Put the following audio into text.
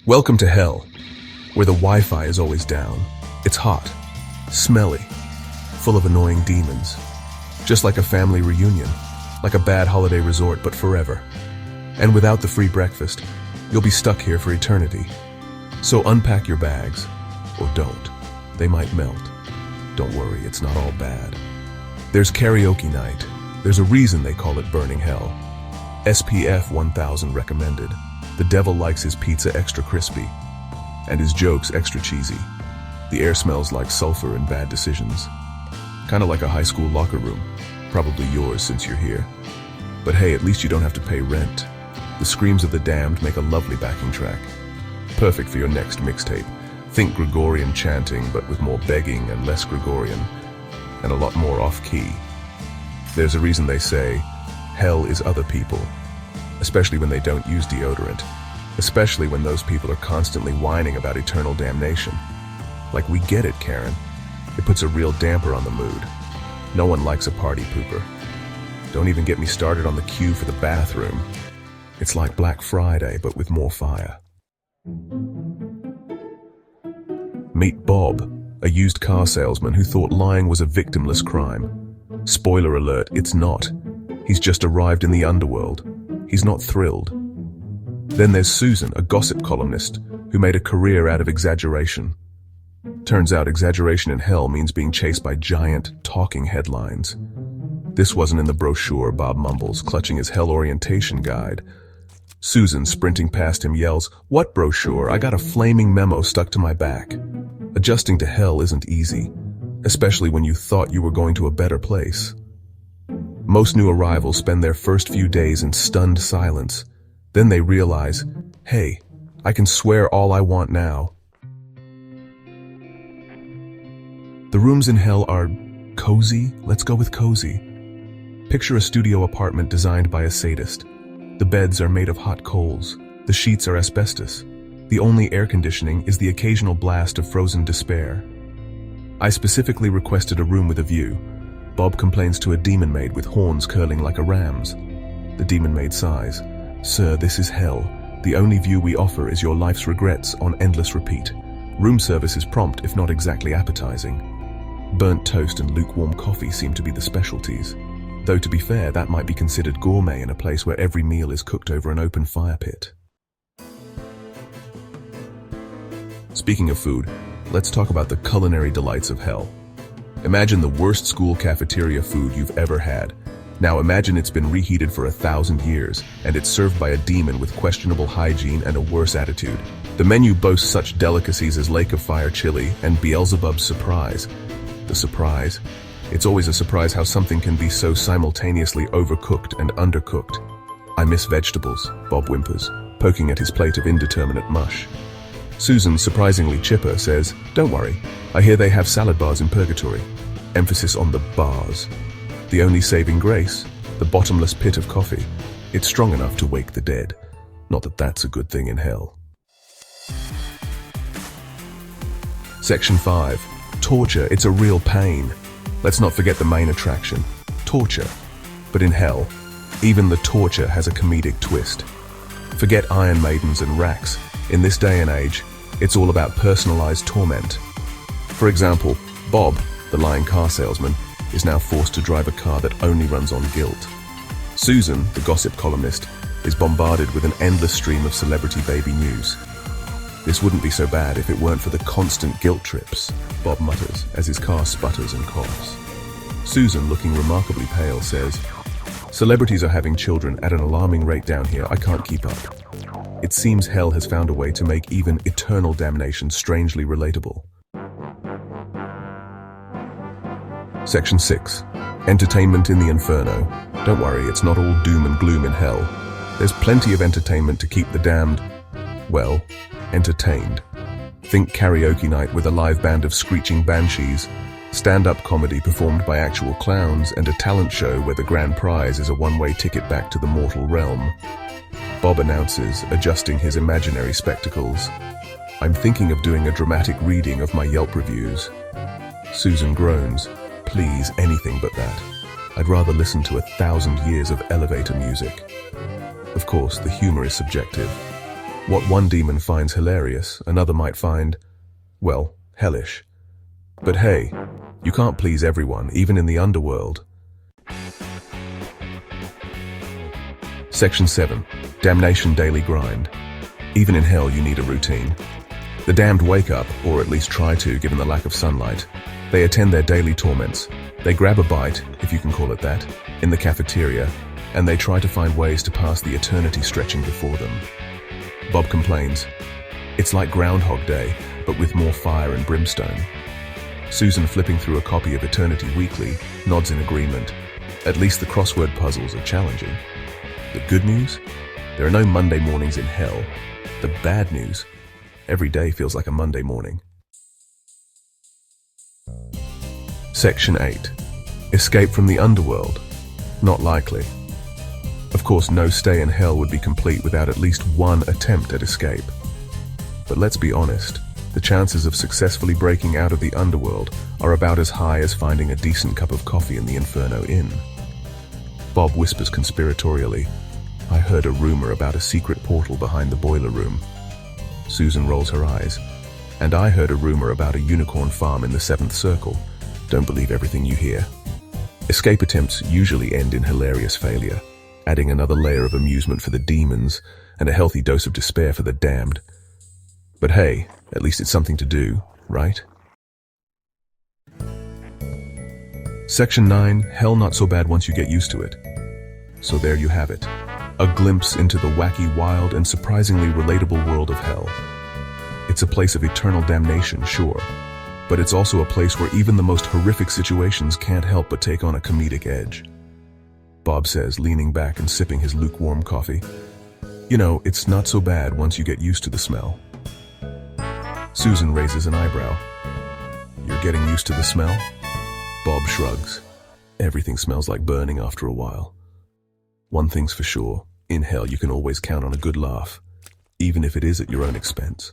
Welcome to hell, where the Wi-Fi is always down. It's hot, smelly, full of annoying demons. Just like a family reunion, like a bad holiday resort, but forever. And without the free breakfast, you'll be stuck here for eternity. So unpack your bags, or don't. They might melt. Don't worry, it's not all bad. There's karaoke night. There's a reason they call it Burning Hell. SPF 1000 recommended. The devil likes his pizza extra crispy, and his jokes extra cheesy. The air smells like sulfur and bad decisions. Kinda like a high school locker room. Probably yours since you're here. But hey, at least you don't have to pay rent. The screams of the damned make a lovely backing track. Perfect for your next mixtape. Think Gregorian chanting, but with more begging and less Gregorian, and a lot more off-key. There's a reason they say, hell is other people. Especially when they don't use deodorant. Especially when those people are constantly whining about eternal damnation. Like, we get it, Karen. It puts a real damper on the mood. No one likes a party pooper. Don't even get me started on the queue for the bathroom. It's like Black Friday, but with more fire. Meet Bob, a used car salesman who thought lying was a victimless crime. Spoiler alert, it's not. He's just arrived in the underworld. He's not thrilled. Then there's Susan, a gossip columnist, who made a career out of exaggeration. Turns out exaggeration in hell means being chased by giant, talking headlines. This wasn't in the brochure, Bob mumbles, clutching his hell orientation guide. Susan, sprinting past him, yells, "What brochure? I got a flaming memo stuck to my back." Adjusting to hell isn't easy, especially when you thought you were going to a better place. Most new arrivals spend their first few days in stunned silence. Then they realize, hey, I can swear all I want now. The rooms in hell are cozy. Let's go with cozy. Picture a studio apartment designed by a sadist. The beds are made of hot coals. The sheets are asbestos. The only air conditioning is the occasional blast of frozen despair. I specifically requested a room with a view. Bob complains to a demon maid with horns curling like a ram's. The demon maid sighs. "Sir, this is hell. The only view we offer is your life's regrets on endless repeat. Room service is prompt, if not exactly appetizing. Burnt toast and lukewarm coffee seem to be the specialties. Though to be fair, that might be considered gourmet in a place where every meal is cooked over an open fire pit." Speaking of food, let's talk about the culinary delights of hell. Imagine the worst school cafeteria food you've ever had. Now imagine it's been reheated for 1,000 years, and it's served by a demon with questionable hygiene and a worse attitude. The menu boasts such delicacies as Lake of Fire chili and Beelzebub's surprise. The surprise? It's always a surprise how something can be so simultaneously overcooked and undercooked. "I miss vegetables," Bob whimpers, poking at his plate of indeterminate mush. Susan, surprisingly chipper, says, "Don't worry, I hear they have salad bars in purgatory." Emphasis on the bars. The only saving grace, the bottomless pit of coffee. It's strong enough to wake the dead. Not that that's a good thing in hell. Section 5. Torture, it's a real pain. Let's not forget the main attraction, torture. But in hell, even the torture has a comedic twist. Forget Iron Maidens and racks. In this day and age, it's all about personalized torment. For example, Bob, the lying car salesman, is now forced to drive a car that only runs on guilt. Susan, the gossip columnist, is bombarded with an endless stream of celebrity baby news. "This wouldn't be so bad if it weren't for the constant guilt trips," Bob mutters as his car sputters and coughs. Susan, looking remarkably pale, says, "Celebrities are having children at an alarming rate down here. I can't keep up." It seems hell has found a way to make even eternal damnation strangely relatable. Section 6. Entertainment in the Inferno. Don't worry, it's not all doom and gloom in hell. There's plenty of entertainment to keep the damned, well, entertained. Think karaoke night with a live band of screeching banshees, stand-up comedy performed by actual clowns, and a talent show where the grand prize is a one-way ticket back to the mortal realm. Bob announces, adjusting his imaginary spectacles, "I'm thinking of doing a dramatic reading of my Yelp reviews." Susan groans, "Please, anything but that. I'd rather listen to 1,000 years of elevator music." Of course, the humor is subjective. What one demon finds hilarious, another might find, well, hellish. But hey, you can't please everyone, even in the underworld. Section 7. Damnation Daily Grind. Even in hell you need a routine. The damned wake up, or at least try to given the lack of sunlight. They attend their daily torments. They grab a bite, if you can call it that, in the cafeteria, and they try to find ways to pass the eternity stretching before them. Bob complains, "It's like Groundhog Day, but with more fire and brimstone." Susan, flipping through a copy of Eternity Weekly, nods in agreement. At least the crossword puzzles are challenging. The good news? There are no Monday mornings in hell. The bad news? Every day feels like a Monday morning. Section 8. Escape from the underworld. Not likely. Of course, no stay in hell would be complete without at least one attempt at escape. But let's be honest, the chances of successfully breaking out of the underworld are about as high as finding a decent cup of coffee in the Inferno Inn. Bob whispers conspiratorially, "I heard a rumor about a secret portal behind the boiler room." Susan rolls her eyes. "And I heard a rumor about a unicorn farm in the seventh circle. Don't believe everything you hear." Escape attempts usually end in hilarious failure, adding another layer of amusement for the demons and a healthy dose of despair for the damned. But hey, at least it's something to do, right? Section 9. Hell not so bad once you get used to it. So there you have it. A glimpse into the wacky, wild, and surprisingly relatable world of hell. It's a place of eternal damnation, sure, but it's also a place where even the most horrific situations can't help but take on a comedic edge. Bob says, leaning back and sipping his lukewarm coffee. "You know, it's not so bad once you get used to the smell." Susan raises an eyebrow. "You're getting used to the smell?" Bob shrugs. "Everything smells like burning after a while. One thing's for sure, in hell you can always count on a good laugh, even if it is at your own expense."